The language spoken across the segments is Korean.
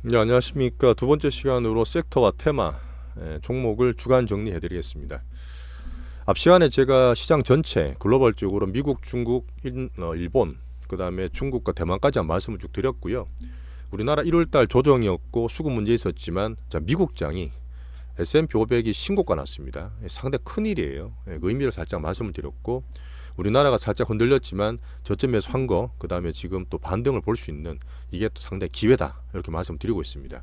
네, 안녕하십니까. 두 번째 시간으로 섹터와 테마, 종목을 주간 정리해 드리겠습니다. 앞 시간에 제가 시장 전체 글로벌적으로 미국, 중국, 일본, 그 다음에 중국과 대만까지 한 말씀을 쭉 드렸고요. 우리나라 1월달 조정이었고 수급 문제 있었지만, 자, 미국장이 S&P 500이 신고가 났습니다. 상당히 큰 일이에요. 그 의미를 살짝 말씀을 드렸고, 우리나라가 살짝 흔들렸지만 저점에서 한 거, 그 다음에 지금 또 반등을 볼 수 있는, 이게 또 상당히 기회다, 이렇게 말씀드리고 있습니다.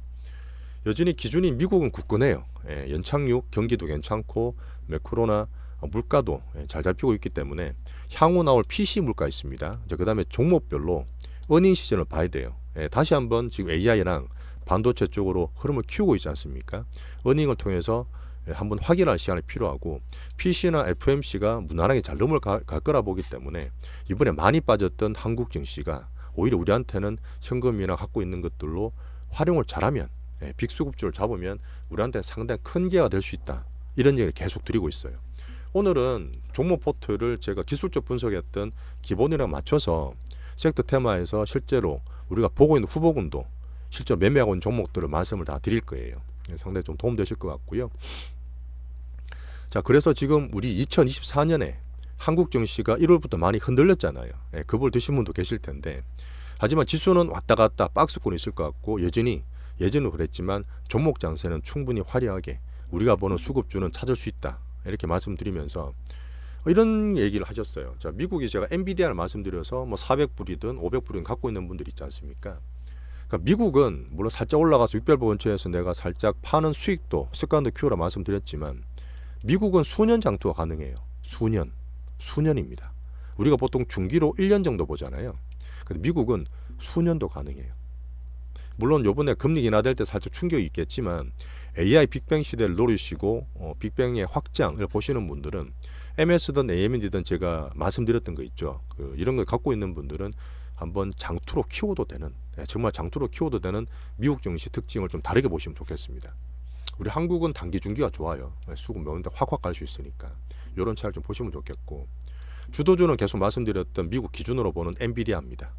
여전히 기준이 미국은 굳건해요. 연착륙 경기도 괜찮고, 코로나 물가도 잘 잡히고 있기 때문에 향후 나올 PC 물가 있습니다. 그 다음에 종목별로 어닝 시즌을 봐야 돼요. 다시 한번 지금 AI랑 반도체 쪽으로 흐름을 키우고 있지 않습니까? 어닝을 통해서 한번 확인할 시간이 필요하고, PC나 FMC가 무난하게 잘 넘어갈 거라 보기 때문에 이번에 많이 빠졌던 한국 증시가 오히려 우리한테는 현금이나 갖고 있는 것들로 활용을 잘하면, 빅수급주를 잡으면 우리한테 상당히 큰 기회가 될 수 있다, 이런 얘기를 계속 드리고 있어요. 오늘은 종목 포트를 제가 기술적 분석했던 기본이랑 맞춰서 섹터 테마에서 실제로 우리가 보고 있는 후보군도 실제로 매매하고 있는 종목들을 말씀을 다 드릴 거예요. 상당히 좀 도움되실 것 같고요. 자, 그래서 지금 우리 2024년에 한국 증시가 1월부터 많이 흔들렸잖아요. 급을 드신 분도 계실 텐데, 하지만 지수는 왔다 갔다 박스권이 있을 것 같고, 여전히 예전은 그랬지만 종목 장세는 충분히 화려하게 우리가 보는 수급주는 찾을 수 있다, 이렇게 말씀드리면서 이런 얘기를 하셨어요. 자, 미국이 제가 엔비디아를 말씀드려서 뭐 400불이든 500불이든 갖고 있는 분들 있지 않습니까? 그러니까 미국은 물론 살짝 올라가서 600불 근처에서 내가 살짝 파는 수익도 습관도 키우라 말씀드렸지만, 미국은 수년 장투가 가능해요. 수년입니다. 우리가 보통 중기로 1년 정도 보잖아요. 근데 미국은 수년도 가능해요. 물론 요번에 금리 인하될 때 살짝 충격이 있겠지만, AI 빅뱅 시대를 노리시고 빅뱅의 확장을 보시는 분들은 MS든 AMD든 제가 말씀드렸던 거 있죠. 이런 걸 갖고 있는 분들은 한번 장투로 키워도 되는, 정말 장투로 키워도 되는 미국 증시 특징을 좀 다르게 보시면 좋겠습니다. 우리 한국은 단기 중기가 좋아요. 수급 매운데 확확 갈 수 있으니까 이런 차를 좀 보시면 좋겠고, 주도주는 계속 말씀드렸던 미국 기준으로 보는 엔비디아입니다.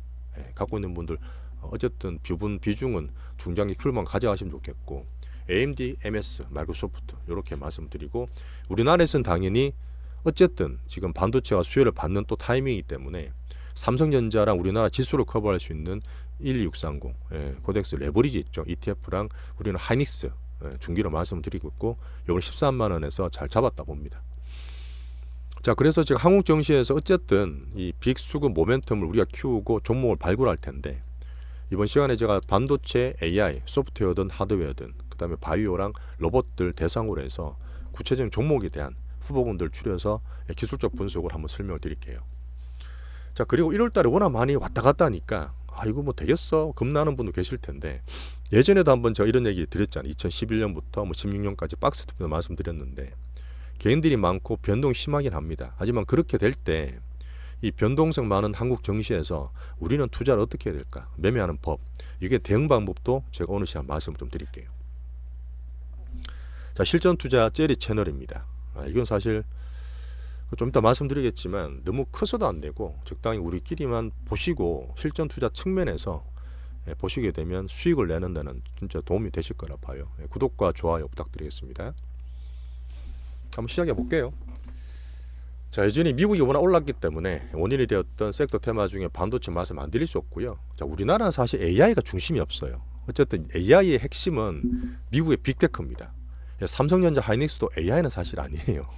갖고 있는 분들 어쨌든 비중은 중장기 큐만 가져가시면 좋겠고, AMD, MS, 마이크로소프트 이렇게 말씀드리고, 우리나라에서는 당연히 어쨌든 지금 반도체가 수혜를 받는 또 타이밍이기 때문에 삼성전자랑 우리나라 지수를 커버할 수 있는 12630 코덱스 레버리지 있죠. ETF랑 우리는 하이닉스 중기로 말씀드리고 있고, 이걸 13만 원에서 잘 잡았다 봅니다. 자, 그래서 지금 한국 증시에서 어쨌든 이 빅수급 모멘텀을 우리가 키우고 종목을 발굴할 텐데, 이번 시간에 제가 반도체, AI, 소프트웨어든 하드웨어든 그 다음에 바이오랑 로봇들 대상으로 해서 구체적인 종목에 대한 후보군들 추려서 기술적 분석을 한번 설명을 드릴게요. 자, 그리고 1월달에 워낙 많이 왔다 갔다 하니까 이거 뭐 되겠어 겁나는 분도 계실 텐데, 예전에도 한번 제가 이런 얘기 드렸잖아요. 2011년부터 뭐 16년까지 박스 투표 말씀드렸는데, 개인들이 많고 변동 심하긴 합니다. 하지만 그렇게 될 때 이 변동성 많은 한국 증시에서 우리는 투자를 어떻게 해야 될까, 매매하는 법, 이게 대응 방법도 제가 오늘 시간 말씀을 좀 드릴게요. 자, 실전 투자 젤리 채널입니다. 이건 사실 좀 이따 말씀드리겠지만 너무 커서도 안 되고, 적당히 우리끼리만 보시고 실전 투자 측면에서 보시게 되면 수익을 내는 데는 진짜 도움이 되실 거라 봐요. 구독과 좋아요 부탁드리겠습니다. 한번 시작해 볼게요. 자, 여전히 미국이 워낙 올랐기 때문에 원인이 되었던 섹터 테마 중에 반도체 말씀 안 드릴 수 없고요. 자, 우리나라는 사실 AI가 중심이 없어요. 어쨌든 AI의 핵심은 미국의 빅테크입니다. 삼성전자, 하이닉스도 AI는 사실 아니에요.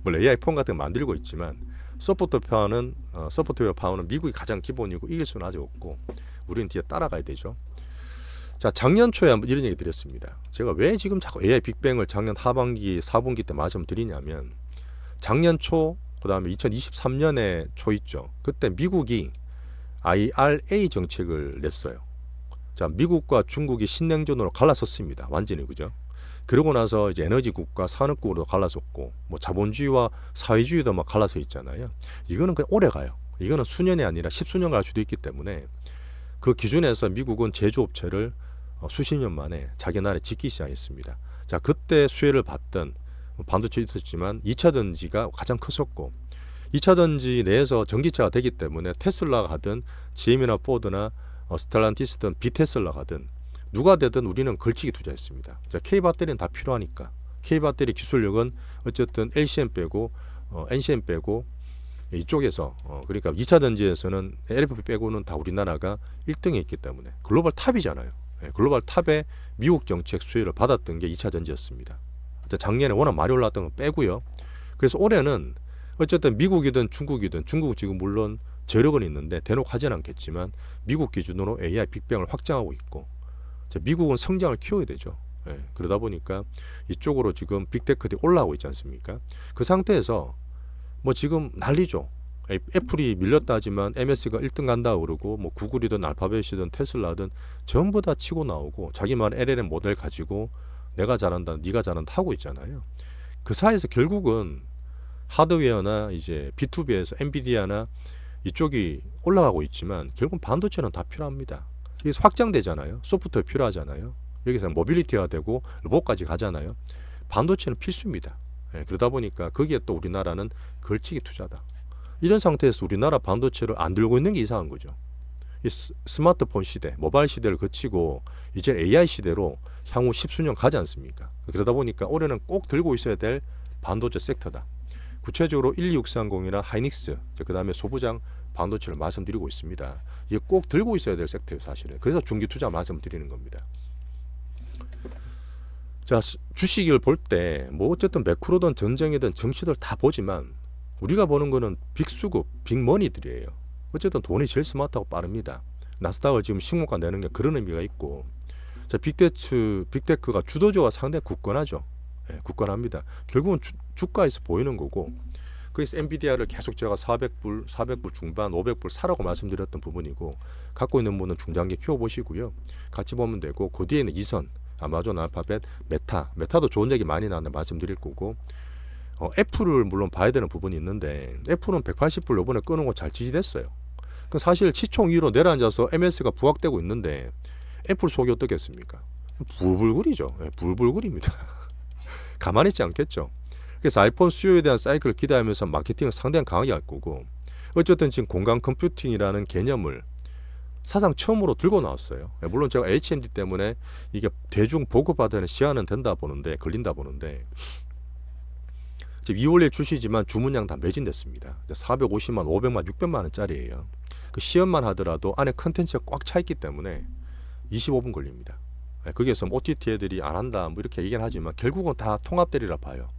물론 AI 폰 같은 거 만들고 있지만 소프트웨어 파워는 미국이 가장 기본이고 이길 수는 아직 없고, 우리는 뒤에 따라가야 되죠. 자, 작년 초에 한번 이런 얘기 드렸습니다. 제가 왜 지금 자꾸 AI 빅뱅을 작년 하반기 4분기 때 말씀드리냐면, 작년 초, 그 다음에 2023년에 초 있죠. 그때 미국이 IRA 정책을 냈어요. 자, 미국과 중국이 신냉전으로 갈라섰습니다. 완전히, 그죠? 그러고 나서 이제 에너지 국가, 산업국으로 갈라섰고, 뭐 자본주의와 사회주의도 막 갈라서 있잖아요. 이거는 그냥 오래 가요. 이거는 수년이 아니라 십수년 갈 수도 있기 때문에, 그 기준에서 미국은 제조업체를 수십 년 만에 자기 나라에 짓기 시작했습니다. 자, 그때 수혜를 받던 반도체 있었지만 2차 전지가 가장 컸었고, 2차 전지 내에서 전기차가 되기 때문에 테슬라가 가든 GM이나 포드나 스텔란티스든 비테슬라 가든 누가 되든 우리는 걸치기 투자했습니다. 자, K배터리는 다 필요하니까. K배터리 기술력은 어쨌든 LCM 빼고 NCM 빼고 이쪽에서 그러니까 2차 전지에서는 LFP 빼고는 다 우리나라가 1등에 있기 때문에 글로벌 탑이잖아요. 예, 글로벌 탑에 미국 정책 수혜를 받았던 게 2차 전지였습니다. 작년에 워낙 많이 올랐던 건 빼고요. 그래서 올해는 어쨌든 미국이든 중국이든 중국은 지금 물론 저력은 있는데 대놓고 하진 않겠지만 미국 기준으로 AI 빅뱅을 확장하고 있고 미국은 성장을 키워야 되죠. 예, 그러다 보니까 이쪽으로 지금 빅테크들이 올라오고 있지 않습니까? 그 상태에서 뭐 지금 난리죠. 애플이 밀렸다 하지만 MS가 1등 간다 그러고 뭐 구글이든 알파벳이든 테슬라든 전부 다 치고 나오고 자기만 LLM 모델 가지고 내가 잘한다, 네가 잘한다 하고 있잖아요. 그 사이에서 결국은 하드웨어나 이제 B2B에서 엔비디아나 이쪽이 올라가고 있지만 결국 반도체는 다 필요합니다. 여기서 확장되잖아요. 소프트웨어 필요하잖아요. 여기서 모빌리티가 되고 로봇까지 가잖아요. 반도체는 필수입니다. 예, 그러다 보니까 거기에 또 우리나라는 걸치기 투자다. 이런 상태에서 우리나라 반도체를 안 들고 있는 게 이상한 거죠. 이 스마트폰 시대, 모바일 시대를 거치고 이제 AI 시대로 향후 10수년 가지 않습니까? 그러다 보니까 올해는 꼭 들고 있어야 될 반도체 섹터다. 구체적으로 12630이나 하이닉스, 그 다음에 소부장 반도체를 말씀드리고 있습니다. 이게 꼭 들고 있어야 될 섹터예요, 사실은. 그래서 중기 투자 말씀드리는 겁니다. 자, 주식을 볼 때 뭐 어쨌든 매크로든 전쟁이든 정치들 다 보지만 우리가 보는 거는 빅수급, 빅머니들이에요. 어쨌든 돈이 제일 스마트하고 빠릅니다. 나스닥을 지금 신고가 내는 게 그런 의미가 있고, 자, 빅테크가 주도주가 상당히 굳건하죠. 예, 굳건합니다. 결국은 주가에서 보이는 거고, 그래서 엔비디아를 계속 제가 400불 중반, 500불 사라고 말씀드렸던 부분이고, 갖고 있는 분은 중장기 키워보시고요. 같이 보면 되고, 그 뒤에는 이선, 아마존, 알파벳, 메타도 좋은 얘기 많이 나왔는데 말씀드릴 거고, 애플을 물론 봐야 되는 부분이 있는데 애플은 180불 요번에 끄는 거 잘 지지됐어요. 그 사실 시총 위로 내려앉아서 MS가 부각되고 있는데 애플 속이 어떻겠습니까? 불불거리죠. 네, 불불거립니다. 가만히 있지 않겠죠. 그래서 아이폰 수요에 대한 사이클을 기대하면서 마케팅을 상당히 강하게 할 거고, 어쨌든 지금 공간 컴퓨팅이라는 개념을 사상 처음으로 들고 나왔어요. 물론 제가 HMD 때문에 이게 대중 보급받는 시간은 된다 보는데, 걸린다 보는데 2월에 출시지만 주문량 다 매진됐습니다. 450만, 500만, 600만 원짜리예요. 그 시연만 하더라도 안에 컨텐츠가 꽉 차 있기 때문에 25분 걸립니다. 거기에서 OTT 애들이 안 한다 뭐 이렇게 얘기는 하지만 결국은 다 통합되리라 봐요.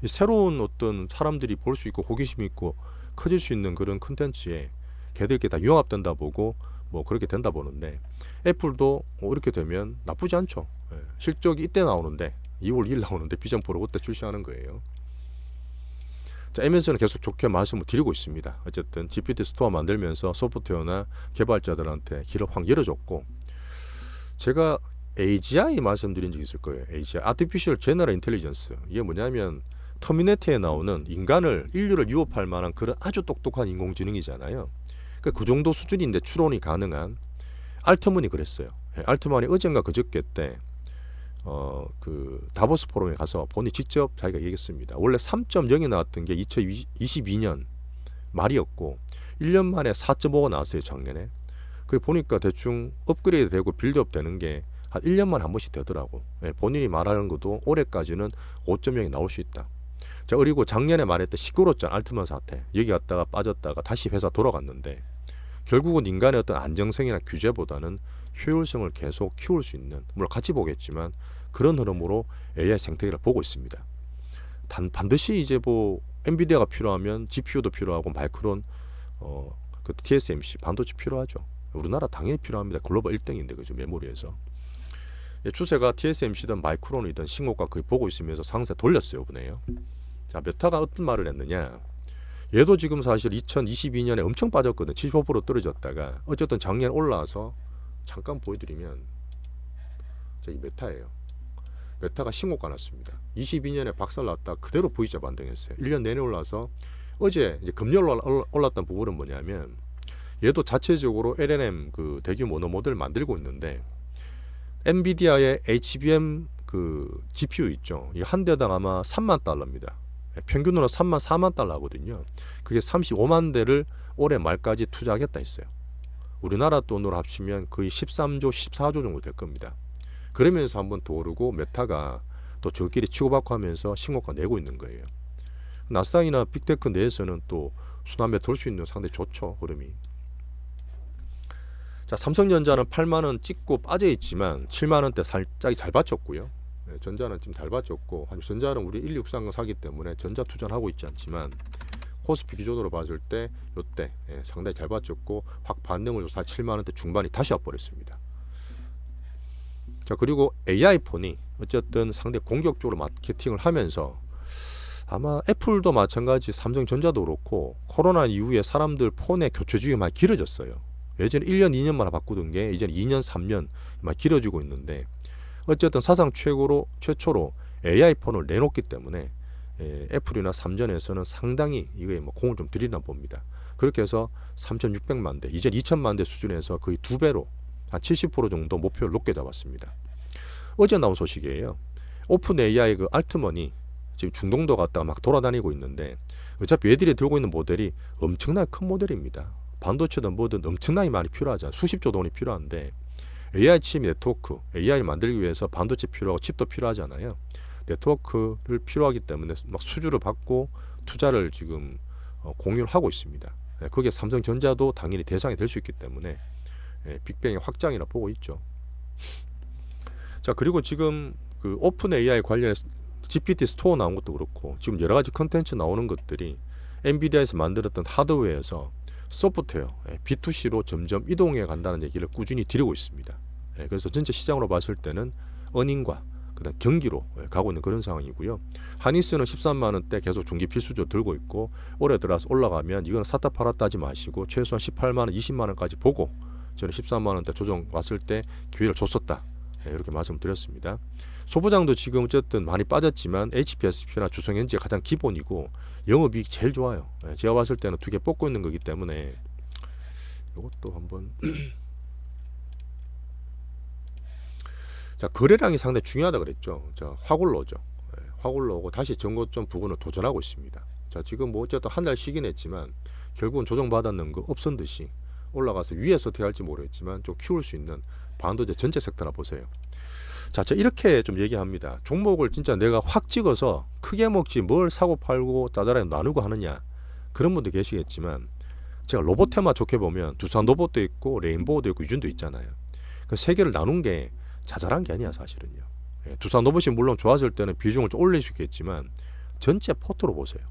새로운 어떤 사람들이 볼 수 있고 호기심 있고 커질 수 있는 그런 컨텐츠에 걔들께 다 융합된다 보고 뭐 그렇게 된다 보는데, 애플도 이렇게 되면 나쁘지 않죠. 실적이 이때 나오는데 2월 2일 나오는데 비전 프로 그때 출시하는 거예요. 자, MS는 계속 좋게 말씀을 드리고 있습니다. 어쨌든 GPT 스토어 만들면서 소프트웨어나 개발자들한테 길을 확 열어줬고, 제가 AGI 말씀드린 적이 있을 거예요. AGI, Artificial General Intelligence. 이게 뭐냐면 터미네이터에 나오는 인류를 유업할 만한 그런 아주 똑똑한 인공지능이잖아요. 그러니까 그 정도 수준인데 추론이 가능한. 알트만이 그랬어요. 알트만이 어젠가 그저께 때 그 다보스 포럼에 가서 본인이 직접 자기가 얘기했습니다. 원래 3.0이 나왔던 게 2022년 말이었고 1년 만에 4.5가 나왔어요, 작년에. 그 보니까 대충 업그레이드 되고 빌드업 되는 게 한 1년 만에 한 번씩 되더라고. 본인이 말하는 것도 올해까지는 5.0이 나올 수 있다. 자, 그리고 작년에 말했던 시끄러웠잖아, 알트만 사태. 여기 갔다가 빠졌다가 다시 회사 돌아갔는데 결국은 인간의 어떤 안정성이나 규제보다는 효율성을 계속 키울 수 있는, 물론 같이 보겠지만 그런 흐름으로 AI 생태계를 보고 있습니다. 반드시 이제 뭐 엔비디아가 필요하면 GPU도 필요하고 마이크론, 그 TSMC 반도체 필요하죠. 우리나라 당연히 필요합니다. 글로벌 1등인데 그죠, 메모리에서. 추세가 TSMC든 마이크론이든 신고가 거의 보고 있으면서 상세 돌렸어요, 이번에요. 자, 메타가 어떤 말을 했느냐? 얘도 지금 사실 2022년에 엄청 빠졌거든. 75% 떨어졌다가 어쨌든 작년 올라와서 잠깐 보여드리면, 자, 이 메타예요. 메타가 신고가 났습니다. 22년에 박살났다 그대로 V자 반등했어요. 1년 내내 올라서 어제 이제 금요일 올랐던 부분은 뭐냐면, 얘도 자체적으로 LLM 그 대규모 언어 모델을 만들고 있는데 엔비디아의 HBM 그 GPU 있죠. 이 한 대당 아마 3만 달러입니다. 평균으로 3만 4만 달러 하거든요. 그게 35만 대를 올해 말까지 투자하겠다 했어요. 우리나라 돈으로 합치면 거의 13조, 14조 정도 될 겁니다. 그러면서 한번 더 오르고 메타가 또 저끼리 치고받고 하면서 신고가 내고 있는 거예요. 나스닥이나 빅테크 내에서는 또 순환매 돌 수 있는 상당히 좋죠, 흐름이. 자, 삼성전자는 8만원 찍고 빠져있지만 7만원대 살짝 잘 받쳤고요. 네, 전자는 지금 잘 받쳤고, 전자는 우리 1630 사기 때문에 전자 투자는 하고 있지 않지만 코스피 기존으로 봤을 때 요때 상당히 잘 받쳤고 확 반등을 줘서 7만원대 중반이 다시 와버렸습니다. 자, 그리고 AI 폰이 어쨌든 상당히 공격적으로 마케팅을 하면서 아마 애플도 마찬가지, 삼성전자도 그렇고 코로나 이후에 사람들 폰의 교체 주기가 많이 길어졌어요. 예전에 1년, 2년 만에 바꾸던 게 이제 2년, 3년 많이 길어지고 있는데 어쨌든 사상 최초로 AI 폰을 내놓기 때문에 애플이나 삼전에서는 상당히 이거에 뭐 공을 좀 들이나 봅니다. 그렇게 해서 3,600만 대, 이제 2,000만 대 수준에서 거의 2배로 한 70% 정도 목표를 높게 잡았습니다. 어제 나온 소식이에요. 오픈 AI 그 알트먼이 지금 중동도 갔다가 막 돌아다니고 있는데 어차피 얘들이 들고 있는 모델이 엄청나게 큰 모델입니다. 반도체든 뭐든 엄청나게 많이 필요하잖아요. 수십조 돈이 필요한데 AI 칩 네트워크, AI를 만들기 위해서 반도체 필요하고 칩도 필요하잖아요. 네트워크를 필요하기 때문에 막 수주를 받고 투자를 지금 공유를 하고 있습니다. 거기에 삼성전자도 당연히 대상이 될 수 있기 때문에 빅뱅의 확장이라 보고 있죠. 자, 그리고 지금 그 오픈 AI 관련해서 GPT 스토어 나온 것도 그렇고 지금 여러 가지 컨텐츠 나오는 것들이 엔비디아에서 만들었던 하드웨어에서 소프트웨어 B2C로 점점 이동해 간다는 얘기를 꾸준히 드리고 있습니다. 그래서 전체 시장으로 봤을 때는 어닝과 그다음 경기로 가고 있는 그런 상황이고요. 하니스는 13만원대 계속 중기 필수조 들고 있고 올해 들어서 올라가면 이건 샀다 팔았다 하지 마시고 최소한 18만원, 20만원까지 보고 저는 13만원대 조정 왔을 때 기회를 줬었다. 이렇게 말씀드렸습니다. 소부장도 지금 어쨌든 많이 빠졌지만 HPSP나 주성현지가 가장 기본이고 영업이익이 제일 좋아요. 제가 봤을 때는 두 개 뽑고 있는 거기 때문에 이것도 한번 자, 거래량이 상당히 중요하다 그랬죠. 자, 화굴로죠. 화굴로고 다시 전고점 부근을 도전하고 있습니다. 자, 지금 뭐 어쨌든 한 달 쉬긴 했지만 결국은 조정받았는 거 없은 듯이 올라가서 위에서 어떻게 할지 모르겠지만 좀 키울 수 있는 반도체 전체 섹터나 보세요. 자, 저 이렇게 좀 얘기합니다. 종목을 진짜 내가 확 찍어서 크게 먹지 뭘 사고 팔고 따다라이 나누고 하느냐, 그런 분도 계시겠지만 제가 로봇 테마 좋게 보면 두산 로봇도 있고 레인보우도 있고 유준도 있잖아요. 그 세 개를 나눈 게 자잘한 게 아니야 사실은요. 두산 로봇이 물론 좋았을 때는 비중을 좀 올릴 수 있겠지만 전체 포트로 보세요.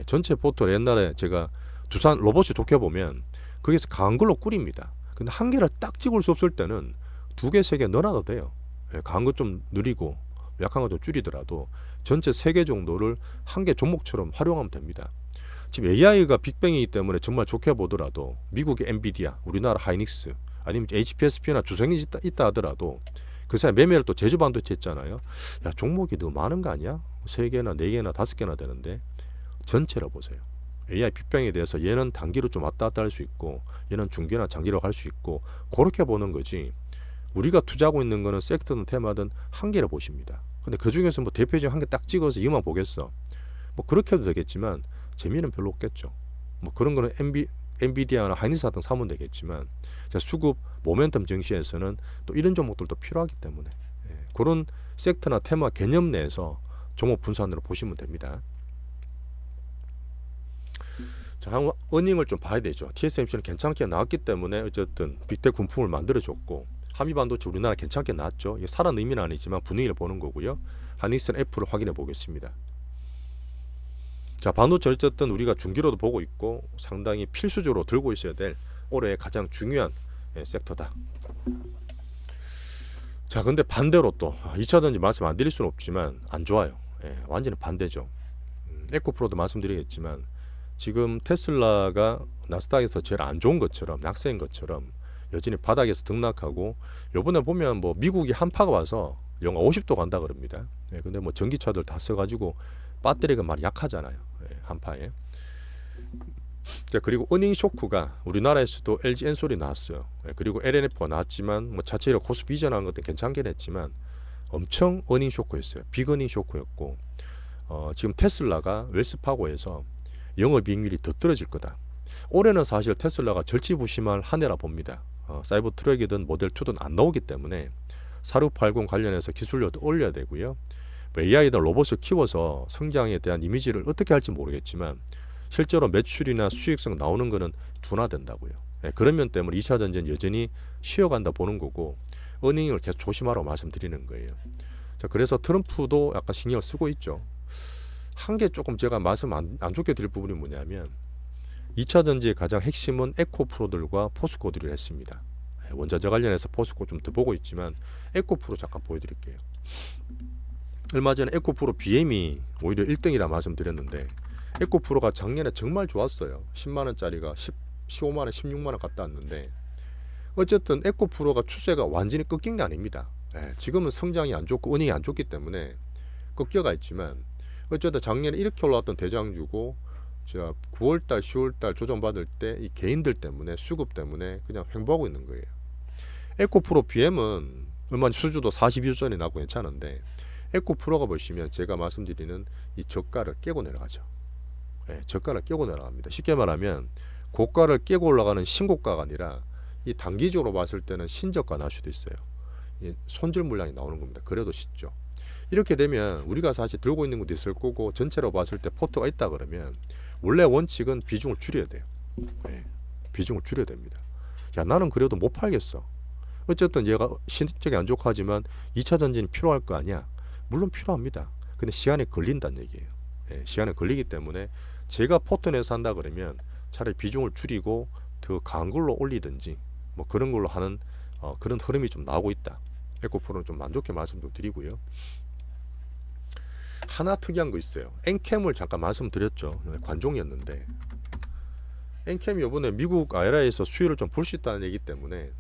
전체 포트 옛날에 제가 두산 로봇이 좋게 보면 거기서 강한 걸로 꾸립니다. 근데 한 개를 딱 찍을 수 없을 때는 두 개, 세 개 넣어놔도 돼요. 강한 것 좀 느리고 약한 거 좀 줄이더라도 전체 3개 정도를 한 개 종목처럼 활용하면 됩니다. 지금 AI가 빅뱅이기 때문에 정말 좋게 보더라도 미국의 엔비디아, 우리나라 하이닉스, 아니면 HPSP나 주성이 있다 하더라도 그 사이 매매를 또 제주 반도체 했잖아요. 야, 종목이 너무 많은 거 아니야? 3개나 4개나 5개나 되는데 전체로 보세요. AI 빅뱅에 대해서 얘는 단기로 좀 왔다 갔다 할 수 있고 얘는 중기나 장기로 갈 수 있고 그렇게 보는 거지. 우리가 투자하고 있는 거는 섹터든 테마든 한 개를 보십니다. 근데 그 중에서 뭐 대표적인 한 개 딱 찍어서 이것만 보겠어. 뭐 그렇게 해도 되겠지만 재미는 별로 없겠죠. 뭐 그런 거는 엔비디아나 하이닉스 같은 사면 되겠지만 수급 모멘텀 증시에서는 또 이런 종목들도 필요하기 때문에 그런 섹터나 테마 개념 내에서 종목 분산으로 보시면 됩니다. 자, 어닝을 좀 봐야 되죠. TSMC는 괜찮게 나왔기 때문에 어쨌든 빅텍 군품을 만들어줬고 한미반도체 우리나라 괜찮게 나왔죠. 이게 사라는 의미는 아니지만 분위기를 보는 거고요. 하이닉스는 F를 확인해 보겠습니다. 자, 반도체 어쨌든 우리가 중기로도 보고 있고 상당히 필수적으로 들고 있어야 될 올해 가장 중요한 섹터다. 자, 근데 반대로 또 2차전지 말씀 안 드릴 수는 없지만 안 좋아요. 완전히 반대죠. 에코프로도 말씀드리겠지만 지금 테슬라가 나스닥에서 제일 안 좋은 것처럼 약세인 것처럼 여전히 바닥에서 등락하고 요번에 보면 뭐 미국이 한파가 와서 영하 50도 간다 그럽니다. 근데 뭐 전기차들 다 써가지고 배터리가 많이 약하잖아요. 한파에. 자, 그리고 어닝 쇼크가 우리나라에서도 LG 엔솔이 나왔어요. 그리고 LNF가 나왔지만 뭐 자체로 코스피 이전한 것도 괜찮긴 했지만 엄청 어닝 쇼크였어요. 빅 어닝 쇼크였고 지금 테슬라가 웰스파고에서 영업이익률이 더 떨어질 거다. 올해는 사실 테슬라가 절치부심할 한 해라 봅니다. 사이버 트럭이든 모델 2든 안 나오기 때문에 4680 관련해서 기술력도 올려야 되고요. AI나 로봇을 키워서 성장에 대한 이미지를 어떻게 할지 모르겠지만 실제로 매출이나 수익성 나오는 거는 둔화된다고요. 예, 그런 면 때문에 2차 전지는 여전히 쉬어간다 보는 거고 어닝을 계속 조심하라고 말씀드리는 거예요. 자, 그래서 트럼프도 약간 신경을 쓰고 있죠. 한 개 조금 제가 말씀 안 좋게 드릴 부분이 뭐냐면 2차 전지의 가장 핵심은 에코프로들과 포스코들이 했습니다. 예, 원자재 관련해서 포스코 좀 더 보고 있지만 에코프로 잠깐 보여드릴게요. 얼마 전에 에코프로 BM이 오히려 1등이라 말씀드렸는데 에코프로가 작년에 정말 좋았어요. 10만원짜리가 15만원, 16만원 갔다 왔는데 어쨌든 에코프로가 추세가 완전히 꺾인 게 아닙니다. 예, 지금은 성장이 안 좋고 은행이 안 좋기 때문에 꺾여가 있지만 어쨌든 작년에 이렇게 올라왔던 대장주고 제가 9월달, 10월달 조정받을 때 이 개인들 때문에 수급 때문에 그냥 횡보하고 있는 거예요. 에코프로 BM은 얼마 수주도 42조짜리 나고 괜찮은데 에코프로가 보시면 제가 말씀드리는 이 저가를 깨고 내려가죠. 예, 저가를 깨고 내려갑니다. 쉽게 말하면 고가를 깨고 올라가는 신고가가 아니라 이 단기적으로 봤을 때는 신저가 날 수도 있어요. 이 손절 물량이 나오는 겁니다. 그래도 쉽죠. 이렇게 되면 우리가 사실 들고 있는 것도 있을 거고 전체로 봤을 때 포트가 있다 그러면 원래 원칙은 비중을 줄여야 돼요. 네, 비중을 줄여야 됩니다. 야, 나는 그래도 못 팔겠어. 어쨌든 얘가 실적이 안 좋고 하지만 2차 전지는 필요할 거 아니야. 물론 필요합니다. 근데 시간이 걸린다는 얘기예요. 네, 시간이 걸리기 때문에 제가 포트 내서 한다 그러면 차라리 비중을 줄이고 더 강한 걸로 올리든지 뭐 그런 걸로 하는 그런 흐름이 좀 나오고 있다. 에코프로는 좀 만족해 말씀도 드리고요. 하나 특이한 거 있어요. 엔캠을 잠깐 말씀드렸죠. 관종이었는데 엔캠이 이번에 미국 IRA에서 수혜를 좀 볼 수 있다는 얘기 때문에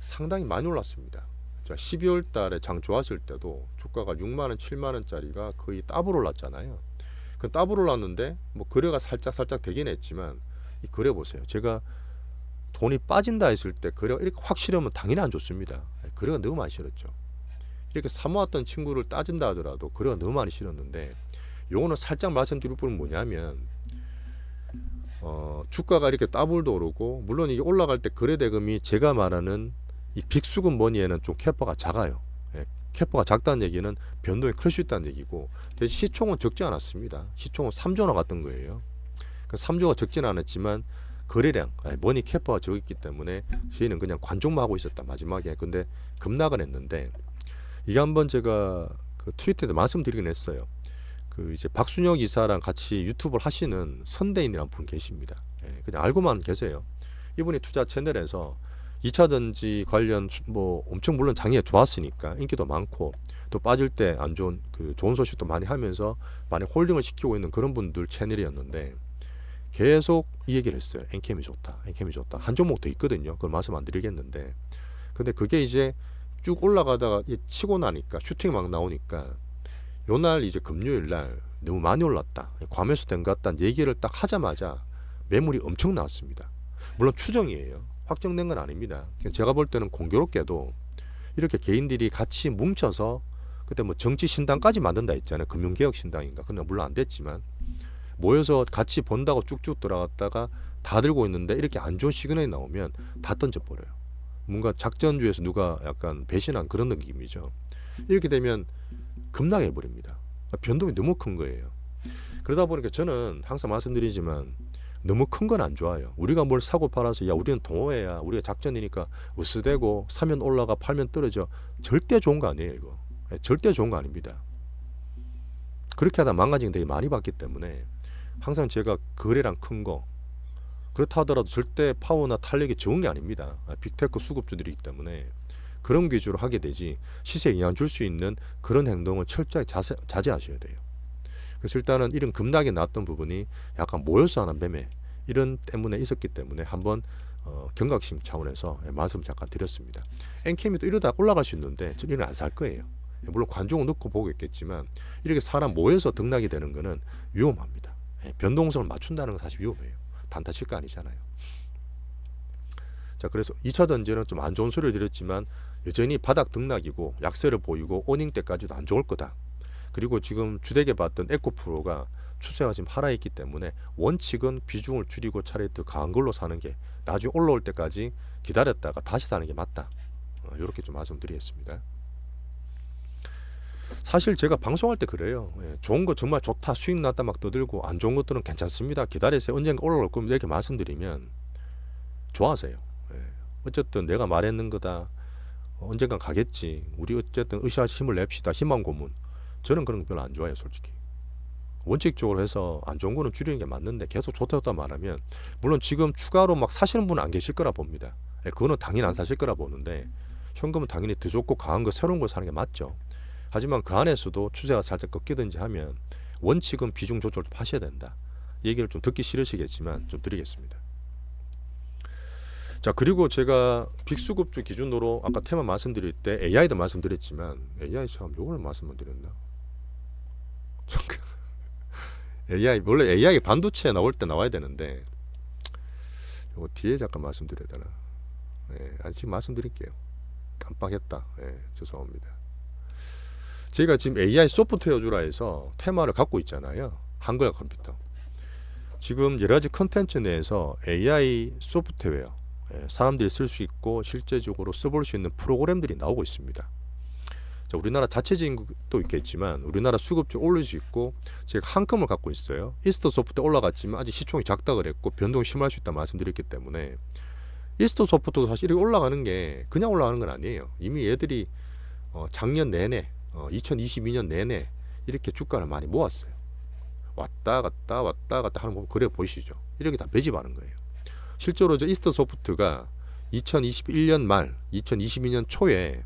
상당히 많이 올랐습니다. 12월 달에 장 좋았을 때도 주가가 6만원, 7만원짜리가 거의 더블 올랐잖아요. 그 더블 올랐는데 뭐 거래가 살짝 되긴 했지만 이 거래 보세요. 제가 돈이 빠진다 했을 때 거래가 이렇게 확 실으면 당연히 안 좋습니다. 거래가 너무 많이 실었죠. 이렇게 사모았던 친구를 따진다 하더라도 거래가 너무 많이 실었는데 요거는 살짝 말씀드릴 부분은 뭐냐면 주가가 이렇게 더블도 오르고 물론 이게 올라갈 때 거래 대금이 제가 말하는 이 빅수급 머니에는 좀 캐파가 작아요. 예, 캐파가 작다는 얘기는 변동이 클 수 있다는 얘기고 대신 시총은 적지 않았습니다. 시총은 3조나 갔던 거예요. 그 3조가 적지는 않았지만 거래량, 머니 캐파가 적었기 때문에 저희는 그냥 관종만 하고 있었다 마지막에. 근데 급락을 했는데 이게 한번 제가 그 트위터에도 말씀드리긴 했어요. 그 이제 박순혁 이사랑 같이 유튜브를 하시는 선대인이라는 분 계십니다. 예, 그냥 알고만 계세요. 이분이 투자 채널에서 2차 전지 관련 뭐 엄청 물론 장기가 좋았으니까 인기도 많고 또 빠질 때 안 좋은 그 좋은 소식도 많이 하면서 많이 홀딩을 시키고 있는 그런 분들 채널이었는데 계속 이 얘기를 했어요. 엔캠이 좋다. 엔캠이 좋다. 한 종목 더 있거든요. 그걸 말씀 안 드리겠는데 근데 그게 이제 쭉 올라가다가 치고 나니까 슈팅이 막 나오니까 요날 이제 금요일 날 너무 많이 올랐다. 과매수 된 것 같다는 얘기를 딱 하자마자 매물이 엄청 나왔습니다. 물론 추정이에요. 확정된 건 아닙니다. 제가 볼 때는 공교롭게도 이렇게 개인들이 같이 뭉쳐서 그때 뭐 정치 신당까지 만든다 했잖아요. 금융개혁 신당인가. 근데 물론 안 됐지만 모여서 같이 본다고 쭉쭉 돌아갔다가 다 들고 있는데 이렇게 안 좋은 시그널이 나오면 다 던져버려요. 뭔가 작전주에서 누가 약간 배신한 그런 느낌이죠. 이렇게 되면 급락해버립니다. 변동이 너무 큰 거예요. 그러다 보니까 저는 항상 말씀드리지만 너무 큰 건 안 좋아요. 우리가 뭘 사고 팔아서 야 우리는 동호회야 우리가 작전이니까 으스대고 사면 올라가 팔면 떨어져 절대 좋은 거 아니에요. 이거 절대 좋은 거 아닙니다. 그렇게 하다 망가진 게 되게 많이 봤기 때문에 항상 제가 거래량 큰 거 그렇다 하더라도 절대 파워나 탄력이 좋은 게 아닙니다. 빅테크 수급주들이기 때문에 그런 위주로 하게 되지 시세에 영향 줄 수 있는 그런 행동을 철저히 자제하셔야 돼요. 그래서 일단은 이런 급락이 났던 부분이 약간 모여서 하는 매매 이런 때문에 있었기 때문에 한번 경각심 차원에서 말씀 잠깐 드렸습니다. 엔캠이 또 이러다 올라갈 수 있는데 저는 안 살 거예요. 물론 관종을 넣고 보고 있겠지만 이렇게 사람 모여서 등락이 되는 거는 위험합니다. 변동성을 맞춘다는 건 사실 위험해요. 단타 칠 거 아니잖아요. 자, 그래서 2차 전지는 좀 안 좋은 소리를 드렸지만 여전히 바닥 등락이고 약세를 보이고 어닝 때까지도 안 좋을 거다. 그리고 지금 주되게 봤던 에코프로가 추세가 지금 하락했기 때문에 원칙은 비중을 줄이고 차라리 더 강한 걸로 사는 게 나중에 올라올 때까지 기다렸다가 다시 사는 게 맞다. 이렇게 좀 말씀드리겠습니다. 사실 제가 방송할 때 그래요. 좋은 거 정말 좋다, 수익 났다 막 떠들고, 안 좋은 것들은 괜찮습니다, 기다리세요, 언젠가 올라올 겁니다, 이렇게 말씀드리면 좋아하세요. 어쨌든 내가 말했는 거다, 언젠간 가겠지, 우리 어쨌든 으쌰 힘을 냅시다, 희망 고문. 저는 그런 거 별로 안 좋아해요, 솔직히. 원칙적으로 해서 안 좋은 거는 줄이는 게 맞는데 계속 좋다 말하면, 물론 지금 추가로 막 사시는 분은 안 계실 거라 봅니다. 그거는 당연히 안 사실 거라 보는데, 현금은 당연히 더 좋고 강한 거, 새로운 걸 사는 게 맞죠. 하지만 그 안에서도 추세가 살짝 꺾이든지 하면 원칙은 비중 조절 좀 하셔야 된다, 얘기를 좀 듣기 싫으시겠지만 좀 드리겠습니다. 자, 그리고 제가 빅수급주 기준으로 아까 테마 말씀드릴 때 AI도 말씀드렸지만, AI 참 요걸 말씀을 드렸나? AI 원래 AI 반도체 나올 때 나와야 되는데 이거 뒤에 잠깐 말씀드려야 되나? 지금 말씀드릴게요. 깜빡했다. 죄송합니다. 저희가 지금 AI 소프트웨어 주라 해서 테마를 갖고 있잖아요. 한글 컴퓨터. 지금 여러 가지 컨텐츠 내에서 AI 소프트웨어, 사람들이 쓸 수 있고 실제적으로 써볼 수 있는 프로그램들이 나오고 있습니다. 자, 우리나라 자체적인 것도 있겠지만 우리나라 수급주 올릴 수 있고, 제가 한 컴을 갖고 있어요. 이스터 소프트 올라갔지만 아직 시총이 작다 그랬고 변동이 심할 수 있다 말씀드렸기 때문에, 이스터 소프트도 사실 이렇게 올라가는 게 그냥 올라가는 건 아니에요. 이미 얘들이 작년 내내 2022년 내내 이렇게 주가를 많이 모았어요. 왔다 갔다 하는 거 그래 보이시죠? 이렇게 다 매집하는 거예요. 실제로 저 이스터 소프트가 2021년 말 2022년 초에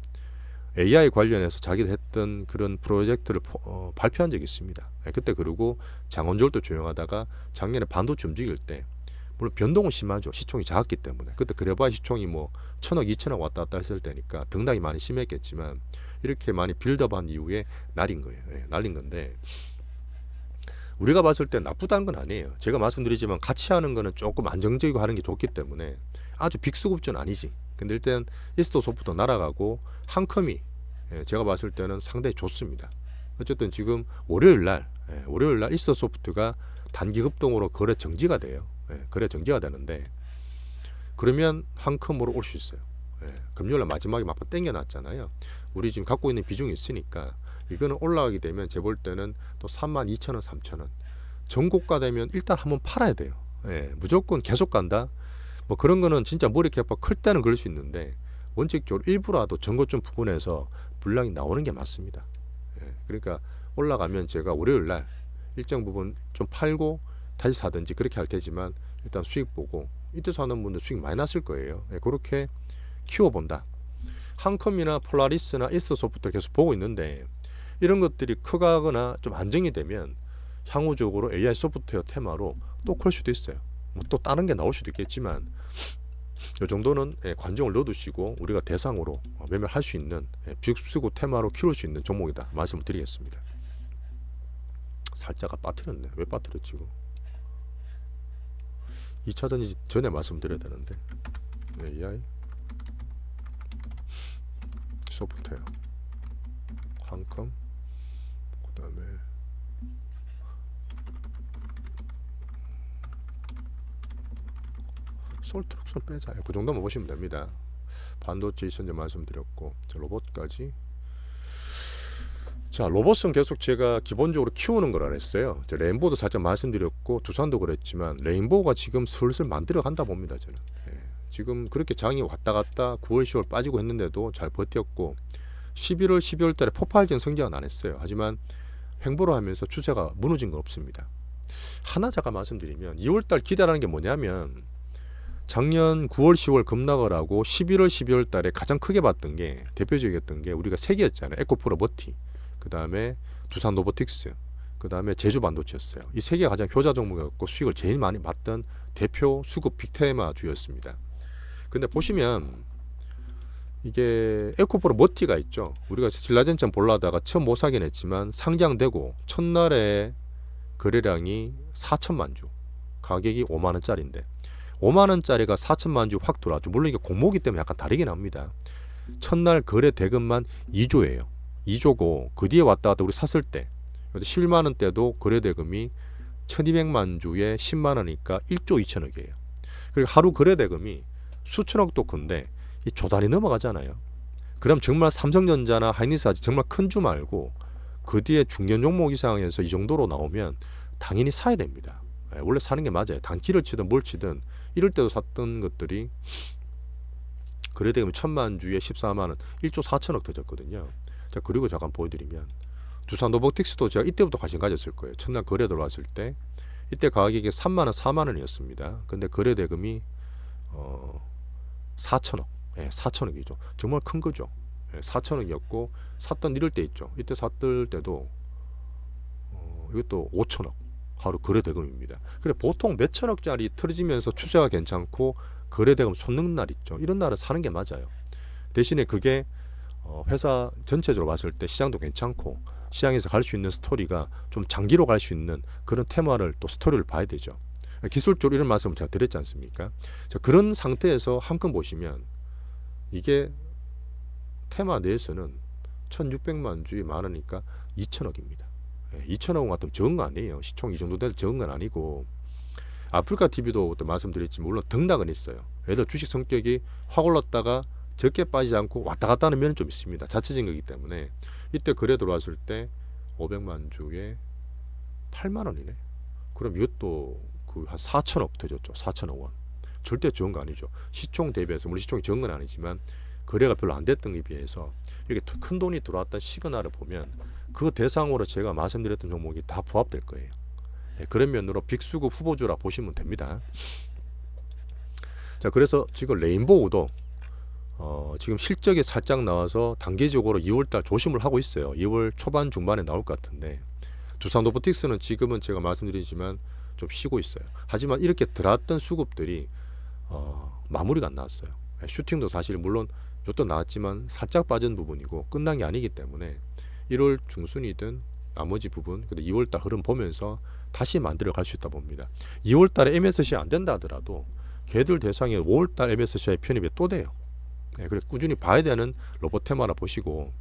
AI 관련해서 자기들 했던 그런 프로젝트를 발표한 적이 있습니다. 그때 그리고 장원절도 조용하다가 작년에 반도체 움직일 때, 물론 변동은 심하죠, 시총이 작았기 때문에. 그때 그래봐야 시총이 뭐 1000억 2000억 왔다 갔다 했을 때니까 등락이 많이 심했겠지만, 이렇게 많이 빌드업한 이후에 날린 거예요. 날린 건데, 우리가 봤을 때 나쁘다는 건 아니에요. 제가 말씀드리지만 같이 하는 거는 조금 안정적이고 하는 게 좋기 때문에 아주 빅수급주는 아니지. 근데 일단 이스터 소프트 날아가고 한컴이 제가 봤을 때는 상당히 좋습니다. 어쨌든 지금 월요일날 이스터 소프트가 단기 급등으로 거래 정지가 돼요. 거래 정지가 되는데, 그러면 한컴으로 올 수 있어요. 금요일날 마지막에 막 땡겨놨잖아요. 우리 지금 갖고 있는 비중이 있으니까 이거는 올라가게 되면 제 볼 때는 또 32,000원 3,000원 전고가 되면 일단 한번 팔아야 돼요. 무조건 계속 간다, 뭐 그런 거는 진짜 머리캡가 클 때는 그럴 수 있는데, 원칙적으로 일부라도 전고점 부근에서 불량이 나오는 게 맞습니다. 그러니까 올라가면 제가 월요일날 일정 부분 좀 팔고 다시 사든지 그렇게 할 테지만, 일단 수익 보고, 이때 사는 분들 수익 많이 났을 거예요. 그렇게 키워본다. 한컴이나 폴라리스나 이스터 소프트 계속 보고 있는데, 이런 것들이 크거나 좀 안정이 되면 향후적으로 AI 소프트웨어 테마로 또 클 수도 있어요. 뭐 또 다른 게 나올 수도 있겠지만, 이 정도는 관종을 넣어두시고 우리가 대상으로 매매할 수 있는 빅수급 테마로 키울 수 있는 종목이다 말씀을 드리겠습니다. 살짝 빠뜨렸네. 왜 빠뜨렸지 이거? 2차 전지 전에 말씀드려야 되는데. AI 소프트웨어 한컴, 그 다음에 솔트룩션 빼자. 그 정도만 보시면 됩니다. 반도체 현재 말씀드렸고, 로봇까지. 자, 로봇은 계속 제가 기본적으로 키우는 걸 알았어요. 레인보우도 살짝 말씀드렸고 두산도 그랬지만, 레인보우가 지금 슬슬 만들어 간다 봅니다. 저는 지금 그렇게 장이 왔다 갔다 9월 10월 빠지고 했는데도 잘 버텼고, 11월 12월 달에 폭발적인 성장은 안 했어요. 하지만 횡보를 하면서 추세가 무너진 건 없습니다. 하나 잠깐 말씀드리면, 2월 달 기대라는 게 뭐냐면, 작년 9월 10월 급락을 하고 11월 12월 달에 가장 크게 봤던 게, 대표적이었던 게 우리가 세 개였잖아요. 에코프로 머티, 그 다음에 두산 로보틱스, 그 다음에 제주 반도체였어요. 이 세 개가 가장 효자 종목이었고 수익을 제일 많이 봤던 대표 수급 빅테마주였습니다. 근데 보시면 이게 에코프로 머티가 있죠. 우리가 신라젠처럼 보려다가 처음 못 사긴 했지만, 상장되고 첫날에 거래량이 4천만 주, 가격이 5만원짜리인데 5만원짜리가 4천만 주 확 들어왔죠. 물론 이게 공모기 때문에 약간 다르긴 합니다. 첫날 거래 대금만 2조예요. 2조고 그 뒤에 왔다 갔다 우리 샀을 때 11만원 때도 거래 대금이 1200만 주에 10만원이니까 1조 2천억이에요. 그리고 하루 거래 대금이 수천억도 큰데 이 조단이 넘어가잖아요. 그럼 정말 삼성전자나 하이닉스하지 정말 큰 주 말고 그 뒤에 중견 종목 이상에서 이 정도로 나오면 당연히 사야 됩니다. 원래 사는 게 맞아요. 단기를 치든 뭘 치든 이럴 때도 샀던 것들이 거래대금이 1000만 주에 14만 원, 1조 4천억 터졌거든요. 자, 그리고 잠깐 보여드리면 두산 로보틱스도 제가 이때부터 관심 가졌을 거예요. 첫날 거래 들어왔을 때 이때 가격이 3만 원, 4만 원이었습니다. 근데 거래대금이 4천억, 4천억이죠. 정말 큰 거죠. 4천억이었고 샀던 이럴 때 있죠. 이때 샀을 때도 이것도 5천억 하루 거래대금입니다. 그래 보통 몇 천억짜리 틀어지면서 추세가 괜찮고 거래대금 솟는 날 있죠. 이런 날은 사는 게 맞아요. 대신에 그게 회사 전체적으로 봤을 때 시장도 괜찮고 시장에서 갈 수 있는 스토리가 좀 장기로 갈 수 있는 그런 테마를 또 스토리를 봐야 되죠. 기술적으로 이런 말씀을 제가 드렸지 않습니까? 자, 그런 상태에서 한 건 보시면 이게 테마 내에서는 1600만 주에 많으니까 2천억입니다. 2천억 같으면 적은 거 아니에요. 시총 이 정도 돼도 적은 건 아니고 아프리카 TV도 또 말씀드렸지만 물론 등락은 있어요. 얘들 주식 성격이 확 올랐다가 적게 빠지지 않고 왔다 갔다 하는 면은 좀 있습니다. 자체적인 거기 때문에 이때 거래 들어왔을 때 500만 주에 8만 원이네. 그럼 이것도 그 한 4천억 되졌죠. 4천억 원. 절대 적은 거 아니죠. 시총 대비해서 물론 시총이 적은 건 아니지만 거래가 별로 안 됐던 것에 비해서 이렇게 큰 돈이 들어왔던 시그널을 보면 그 대상으로 제가 말씀드렸던 종목이 다 부합될 거예요. 그런 면으로 빅수급 후보주라 보시면 됩니다. 자, 그래서 지금 레인보우도 지금 실적이 살짝 나와서 단기적으로 2월달 조심을 하고 있어요. 2월 초반 중반에 나올 것 같은데 두산 로보틱스는 지금은 제가 말씀드리지만 좀 쉬고 있어요. 하지만 이렇게 들어왔던 수급들이 마무리가 안 나왔어요. 슈팅도 사실 물론 이것도 나왔지만 살짝 빠진 부분이고 끝난 게 아니기 때문에 1월 중순이든 나머지 부분 근데 2월달 흐름 보면서 다시 만들어 갈 수 있다 봅니다. 2월달에 MSCI 안 된다 하더라도 걔들 대상에 5월달 MSCI 편입이 또 돼요. 그래 꾸준히 봐야 되는 로봇 테마라 보시고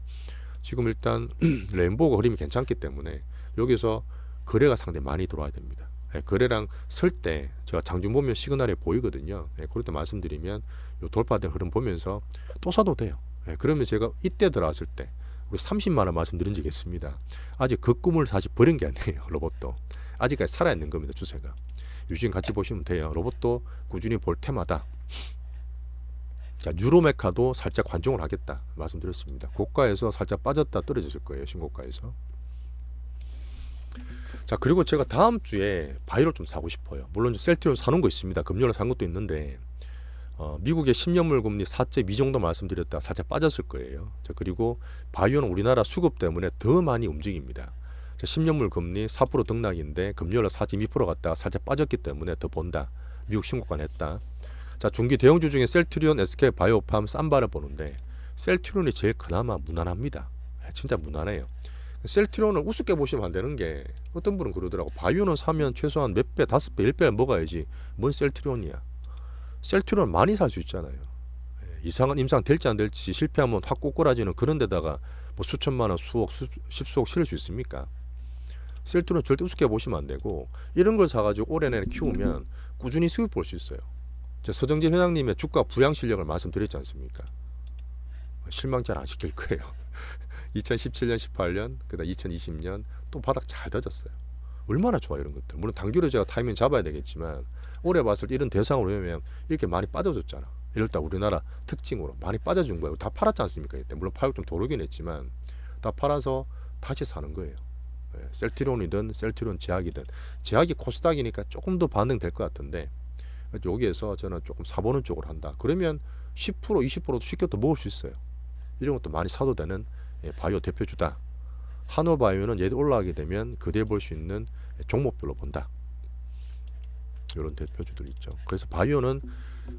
지금 일단 레인보우가 흐름이 괜찮기 때문에 여기서 거래가 상당히 많이 들어와야 됩니다. 거래량 설 때 제가 장중 보면 시그널이 보이거든요. 그럴 때 말씀드리면 요 돌파된 흐름 보면서 또 사도 돼요. 그러면 제가 이때 들어왔을 때 우리 30만 원 말씀드린 적이 있습니다. 아직 그 꿈을 사실 버린 게 아니에요. 로봇도 아직까지 살아있는 겁니다. 추세가 유진 같이 보시면 돼요. 로봇도 꾸준히 볼 테마다. 자, 유로메카도 살짝 관종을 하겠다 말씀드렸습니다. 고가에서 살짝 빠졌다 떨어졌을 거예요. 신고가에서. 자, 그리고 제가 다음 주에 바이오를 좀 사고 싶어요. 물론 셀트리온 사놓은 거 있습니다. 금요일에 산 것도 있는데 미국의 10년물 금리 4.2 정도 말씀드렸다가 살짝 빠졌을 거예요. 자, 그리고 바이오는 우리나라 수급 때문에 더 많이 움직입니다. 자, 10년물 금리 4% 등락인데 금요일에 4.2% 갔다가 살짝 빠졌기 때문에 더 본다. 미국 신고가 냈다. 자, 중기 대형주 중에 셀트리온, SK 바이오팜, 쌈바를 보는데 셀트리온이 제일 그나마 무난합니다. 진짜 무난해요. 셀트리온을 우습게 보시면 안 되는 게 어떤 분은 그러더라고. 바이오는 사면 최소한 몇 배, 5배, 1배를 먹어야지. 뭔 셀트리온이야. 셀트리온 많이 살 수 있잖아요. 이상한 임상 될지 안 될지 실패하면 확 꼬꾸라지는 그런 데다가 뭐 수천만 원, 수억, 십수억 실을 수 있습니까? 셀트리온 절대 우습게 보시면 안 되고 이런 걸 사가지고 올해 내내 키우면 꾸준히 수익 볼 수 있어요. 저 서정진 회장님의 주가 부양 실력을 말씀드렸지 않습니까? 실망 잘 안 시킬 거예요. 2017년, 18년, 그다음 2020년 또 바닥 잘 다졌어요. 얼마나 좋아 이런 것들. 물론 단기로 제가 타이밍 잡아야 되겠지만 올해 봤을 때 이런 대상으로 보면 이렇게 많이 빠져줬잖아. 이럴 때 우리나라 특징으로 많이 빠져준 거예요. 다 팔았지 않습니까? 이때 물론 파격 좀 도르긴 했지만 다 팔아서 다시 사는 거예요. 셀트리온이든 셀트리온 제약이든 제약이 코스닥이니까 조금 더 반등될 것 같은데 여기에서 저는 조금 사보는 쪽으로 한다. 그러면 10% 20%도 쉽게 또 먹을 수 있어요. 이런 것도 많이 사도 되는 바이오 대표주다. 한호바이오는 얘도 올라가게 되면 그대 볼 수 있는 종목별로 본다. 이런 대표주들 있죠. 그래서 바이오는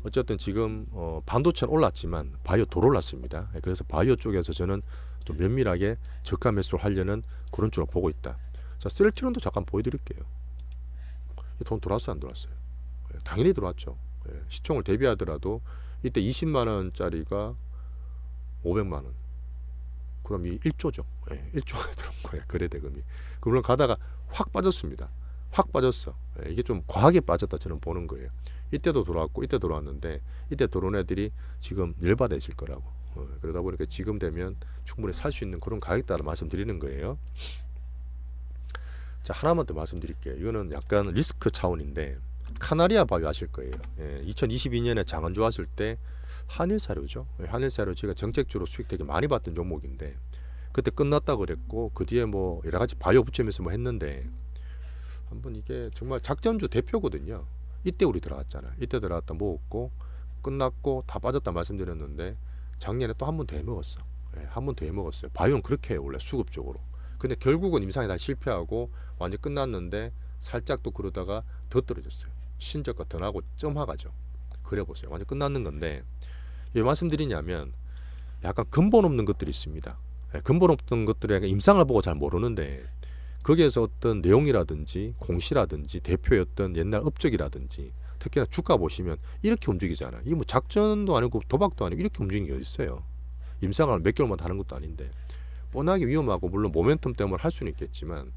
어쨌든 지금 반도체는 올랐지만 바이오 덜 올랐습니다. 그래서 바이오 쪽에서 저는 좀 면밀하게 저가 매수를 하려는 그런 쪽으로 보고 있다. 자, 셀트리온도 잠깐 보여드릴게요. 돈 들어왔어요, 안 들어왔어요? 당연히 들어왔죠. 시총을 대비하더라도 이때 20만 원짜리가 500만 원. 그럼 이 1조죠. 1조가 들어온 거예요. 거래대금이. 물론 가다가 확 빠졌습니다. 확 빠졌어. 이게 좀 과하게 빠졌다 저는 보는 거예요. 이때도 들어왔고 이때 들어왔는데 이때 들어온 애들이 지금 열받아 있을 거라고. 그러다 보니까 지금 되면 충분히 살 수 있는 그런 가격대를 말씀드리는 거예요. 자, 하나만 더 말씀드릴게요. 이거는 약간 리스크 차원인데 카나리아 바이오 아실 거예요. 2022년에 장안 좋았을 때 한일사료죠. 한일사료 제가 정책적으로 수익 되게 많이 봤던 종목인데 그때 끝났다 그랬고 그 뒤에 뭐 여러 가지 바이오 붙이면서 뭐 했는데 한번 이게 정말 작전주 대표거든요. 이때 우리 들어갔잖아요. 이때 들어갔다 먹었고 끝났고 다 빠졌다 말씀드렸는데 작년에 또 한 번 더 해먹었어. 한 번 더 해먹었어요. 바이오는 그렇게 해요 원래 수급적으로. 근데 결국은 임상에 다 실패하고 완전 끝났는데 살짝 또 그러다가 더 떨어졌어요. 신저가 더 나고 점화가죠. 그래 보세요. 완전 끝났는 건데 왜 말씀드리냐면 약간 근본 없는 것들이 있습니다. 근본 없는 것들이 임상을 보고 잘 모르는데 거기에서 어떤 내용이라든지 공시라든지 대표의 어떤 옛날 업적이라든지 특히나 주가 보시면 이렇게 움직이잖아요. 이게 뭐 작전도 아니고 도박도 아니고 이렇게 움직이는 게 어디 있어요. 임상을 몇 개월만 하는 것도 아닌데 뻔하게 위험하고 물론 모멘텀 때문에 할 수는 있겠지만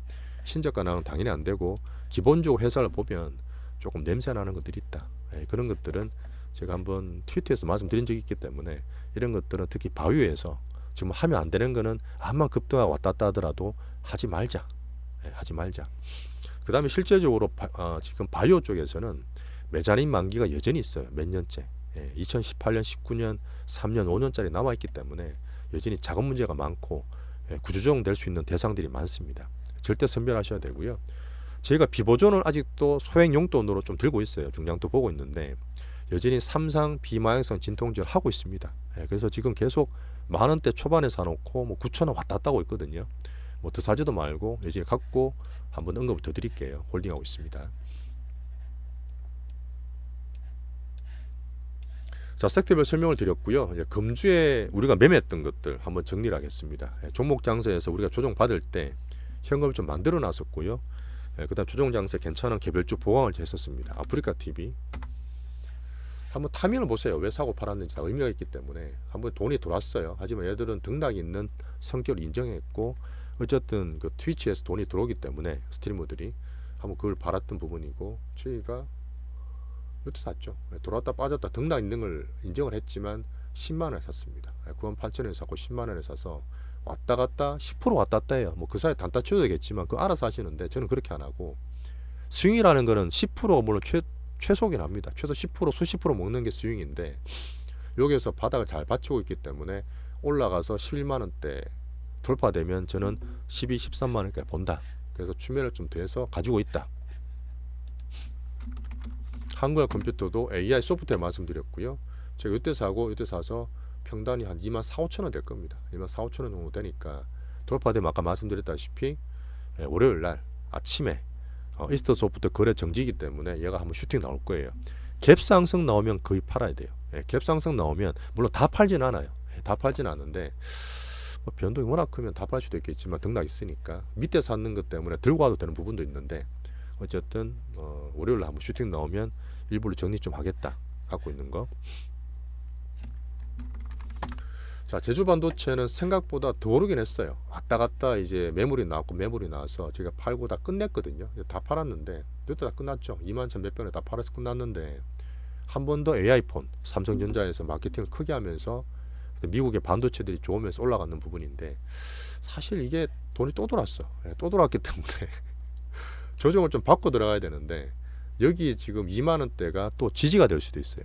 신저가 나는 당연히 안 되고 기본적으로 회사를 보면 조금 냄새 나는 것들이 있다. 그런 것들은 제가 한번 트위터에서 말씀드린 적이 있기 때문에 이런 것들은 특히 바이오에서 지금 하면 안 되는 거는 암만 급등하고 왔다 갔다 하더라도 하지 말자. 하지 말자. 그 다음에 실제적으로 지금 바이오 쪽에서는 메자린 만기가 여전히 있어요. 몇 년째. 2018년, 19년, 3년, 5년짜리 남아있기 때문에 여전히 자금 문제가 많고 구조조정 될 수 있는 대상들이 많습니다. 절대 선별하셔야 되고요. 저희가 비보존은 아직도 소액 용돈으로 좀 들고 있어요. 중량도 보고 있는데 여전히 삼상 비마약성 진통제를 하고 있습니다. 그래서 지금 계속 만원대 초반에 사놓고 뭐 9,000원 왔다 갔다 하고 있거든요. 뭐 더 사지도 말고 여전히 갖고 한번 언급을 더 드릴게요. 홀딩하고 있습니다. 자, 섹터별 설명을 드렸고요. 이제 금주에 우리가 매매했던 것들 한번 정리를 하겠습니다. 종목 장세에서 우리가 조정 받을 때 현금을 좀 만들어 놨었고요. 그다음 조정 장세 괜찮은 개별주 보강을 했었습니다. 아프리카 TV 한번 타민을 보세요. 왜 사고 팔았는지 다 의미가 있기 때문에 한번 돈이 들어왔어요. 하지만 얘들은 등락이 있는 성격을 인정했고 어쨌든 그 트위치에서 돈이 들어오기 때문에 스트리머들이 한번 그걸 바랐던 부분이고 저희가 이것도 샀죠. 들어왔다 빠졌다 등락 있는 걸 인정을 했지만 10만원에 샀습니다. 98,000원에 샀고 10만원에 사서 왔다 갔다 10% 왔다 갔다 해요. 뭐 그 사이에 단타 쳐도 되겠지만 그거 알아서 하시는데 저는 그렇게 안 하고 스윙이라는 거는 10% 물론 최소긴 합니다. 최소 10% 수십 프로 먹는 게 스윙인데 여기에서 바닥을 잘 받치고 있기 때문에 올라가서 11만원대 돌파되면 저는 12, 13만원까지 본다. 그래서 추매를 좀 더해서 가지고 있다. 한국의 컴퓨터도 AI 소프트웨어 말씀드렸고요. 제가 이때 사고 이때 사서 평단이 한 2만 4, 5천원 될 겁니다. 2만 4, 5천원 정도 되니까 돌파되면 아까 말씀드렸다시피 월요일 날 아침에 이스터 소프트 거래 정지이기 때문에 얘가 한번 슈팅 나올 거예요. 갭 상승 나오면 거의 팔아야 돼요. 갭 상승 나오면 물론 다 팔진 않아요. 다 팔진 않는데 뭐 변동이 워낙 크면 다 팔 수도 있겠지만 등락 있으니까 밑에 샀는 것 때문에 들고 와도 되는 부분도 있는데 어쨌든 월요일 날 한번 슈팅 나오면 일부러 정리 좀 하겠다 갖고 있는 거. 자, 제주 반도체는 생각보다 더 오르긴 했어요. 왔다 갔다 이제 매물이 나왔고 매물이 나와서 제가 팔고 다 끝냈거든요. 다 팔았는데 이것도 다 끝났죠. 21,000 몇 변에 다 팔아서 끝났는데 한 번 더 AI폰 삼성전자에서 마케팅을 크게 하면서 미국의 반도체들이 좋으면서 올라가는 부분인데 사실 이게 돈이 또 돌았어. 또 돌았기 때문에 조정을 좀 받고 들어가야 되는데 여기 지금 2만원대가 또 지지가 될 수도 있어요.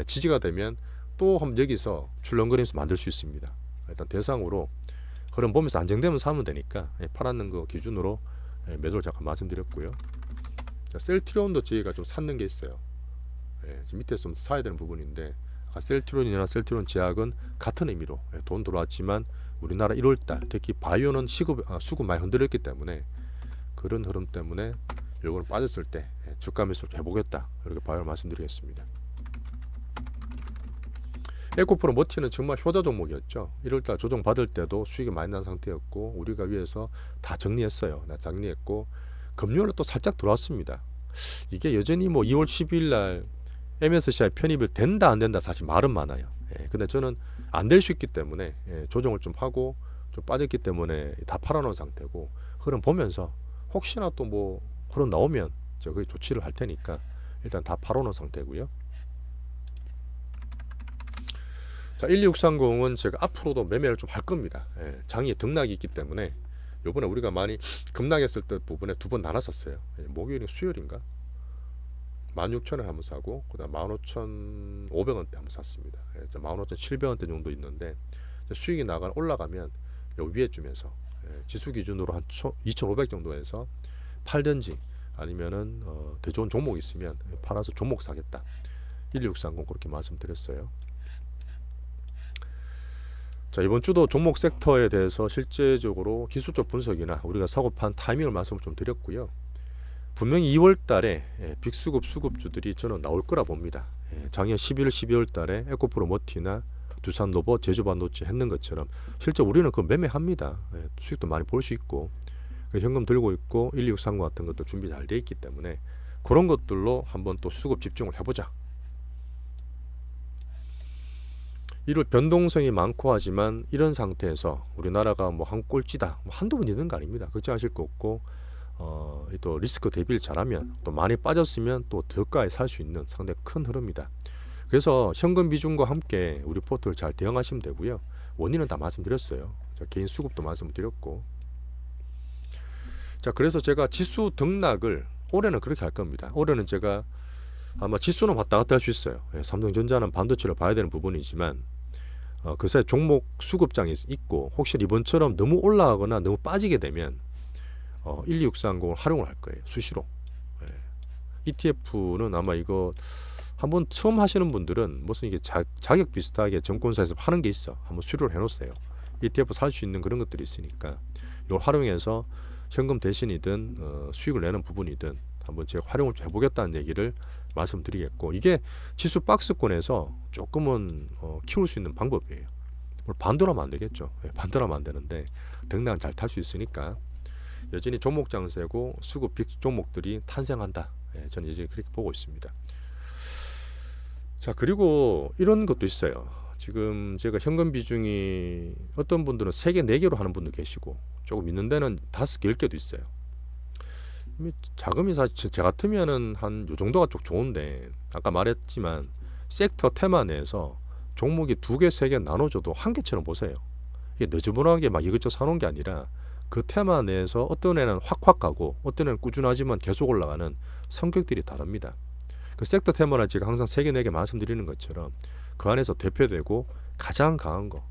지지가 되면 또 한번 여기서 출렁거리면서 만들 수 있습니다. 일단 대상으로 흐름 보면서 안정되면 사면 되니까 팔았는 거 기준으로 매도를 잠깐 말씀드렸고요. 셀트리온도 저희가 좀 샀는 게 있어요. 지금 밑에서 좀 사야 되는 부분인데 셀트리온이나 셀트리온 제약은 같은 의미로 돈 들어왔지만 우리나라 1월달 특히 바이오는 수급 많이 흔들렸기 때문에 그런 흐름 때문에 요거는 빠졌을 때 주가 매수를 해보겠다 이렇게 바이오를 말씀드리겠습니다. 에코프로 머티는 정말 효자 종목이었죠. 1월달 조정 받을 때도 수익이 많이 난 상태였고 우리가 위에서 다 정리했어요. 정리했고 금요일에 또 살짝 들어왔습니다. 이게 여전히 뭐 2월 12일 날 MSCI 편입을 된다 안 된다 사실 말은 많아요. 근데 저는 안 될 수 있기 때문에 조정을 좀 하고 좀 빠졌기 때문에 다 팔아놓은 상태고 흐름 보면서 혹시나 또 뭐 흐름 나오면 제가 거기 조치를 할 테니까 일단 다 팔아놓은 상태고요. 자, 자, 1630은 제가 앞으로도 매매를 좀 할 겁니다. 예, 장에 등락이 있기 때문에 요번에 우리가 많이 급락했을 때 부분에 두 번 나눴었어요. 예, 목요일인가 수요일인가 16,000원 한번 사고 그다음 15,500원대 한번 샀습니다. 예, 15,700원대 정도 있는데 수익이 올라가면 요 위에쯤에서 지수 기준으로 한 2,500 정도에서 팔든지 아니면은 더 좋은 종목 있으면 팔아서 종목 사겠다. 1630 그렇게 말씀드렸어요. 자, 이번 주도 종목 섹터에 대해서 실제적으로 기술적 분석이나 우리가 사고판 타이밍을 말씀을 좀 드렸고요. 분명히 2월 달에 빅수급 수급주들이 저는 나올 거라 봅니다. 작년 11월 12월 달에 에코프로 머티나 두산로봇, 제주반도체 했는 것처럼 실제 우리는 그 매매합니다. 수익도 많이 볼 수 있고 현금 들고 있고 1630 같은 것도 준비 잘 돼 있기 때문에 그런 것들로 한번 또 수급 집중을 해보자. 이런 변동성이 많고 하지만 이런 상태에서 우리나라가 뭐 한 꼴찌다, 뭐 한두 번 있는 거 아닙니다. 걱정하실 거 없고 또 리스크 대비를 잘하면 또 많이 빠졌으면 또 저가에 살 수 있는 상당히 큰 흐름입니다. 그래서 현금 비중과 함께 우리 포트를 잘 대응하시면 되고요. 원인은 다 말씀드렸어요. 개인 수급도 말씀드렸고. 자, 그래서 제가 지수 등락을 올해는 그렇게 할 겁니다. 올해는 제가 아마 지수는 왔다 갔다 할 수 있어요. 삼성전자는 반도체를 봐야 되는 부분이지만 그 사이 종목 수급장이 있고 혹시 이번처럼 너무 올라가거나 너무 빠지게 되면 12630을 활용을 할 거예요. 수시로. ETF는 아마 이거 한번 처음 하시는 분들은 무슨 이게 자격 비슷하게 증권사에서 파는 게 있어. 한번 수료를 해놓으세요. ETF 살 수 있는 그런 것들이 있으니까 이걸 활용해서 현금 대신이든 수익을 내는 부분이든 한번 제가 활용을 좀 해보겠다는 얘기를 말씀드리겠고, 이게 지수 박스권에서 조금은 키울 수 있는 방법이에요. 반대로 하면 안 되겠죠. 반대로 하면 안 되는데 등락은 잘 탈 수 있으니까 여전히 종목 장세고 수급 빅 종목들이 탄생한다. 저는 여전히 그렇게 보고 있습니다. 자, 그리고 이런 것도 있어요. 지금 제가 현금 비중이 어떤 분들은 3개, 4개로 하는 분도 계시고 조금 있는 데는 5개, 10개도 있어요. 자금이 사실 제 같으면은 한 요 정도가 좀 좋은데 아까 말했지만 섹터 테마 내에서 종목이 2개, 3개 나눠줘도 한 개처럼 보세요. 이게 너저분하게 막 이것저것 사놓은 게 아니라 그 테마 내에서 어떤 애는 확확 가고 어떤 애는 꾸준하지만 계속 올라가는 성격들이 다릅니다. 그 섹터 테마는 제가 항상 3개, 4개 말씀드리는 것처럼 그 안에서 대표되고 가장 강한 거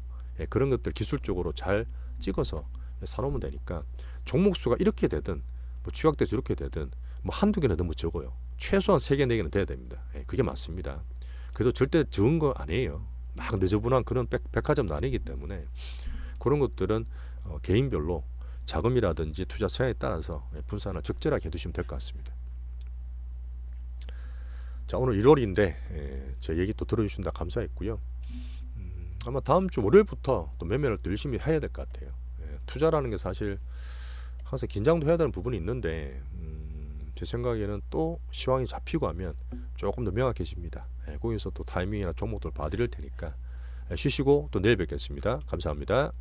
그런 것들 기술적으로 잘 찍어서 사놓으면 되니까 종목 수가 이렇게 되든 뭐 취약돼서 이렇게 되든 뭐 한두 개는 너무 적어요. 최소한 3개, 4개는 돼야 됩니다. 그게 맞습니다. 그래도 절대 적은 거 아니에요. 막 너저분한 그런 백화점도 아니기 때문에 그런 것들은 개인별로 자금이라든지 투자 성향에 따라서 분산을 적절하게 해두시면 될 것 같습니다. 자, 오늘 1월인데 제 얘기 또 들어주신다 감사했고요. 아마 다음 주 월요일부터 또 매매를 또 열심히 해야 될 것 같아요. 투자라는 게 사실 항상 긴장도 해야 되는 부분이 있는데 제 생각에는 또 시황이 잡히고 하면 조금 더 명확해집니다. 거기서 또 타이밍이나 종목들 봐드릴 테니까 쉬시고 또 내일 뵙겠습니다. 감사합니다.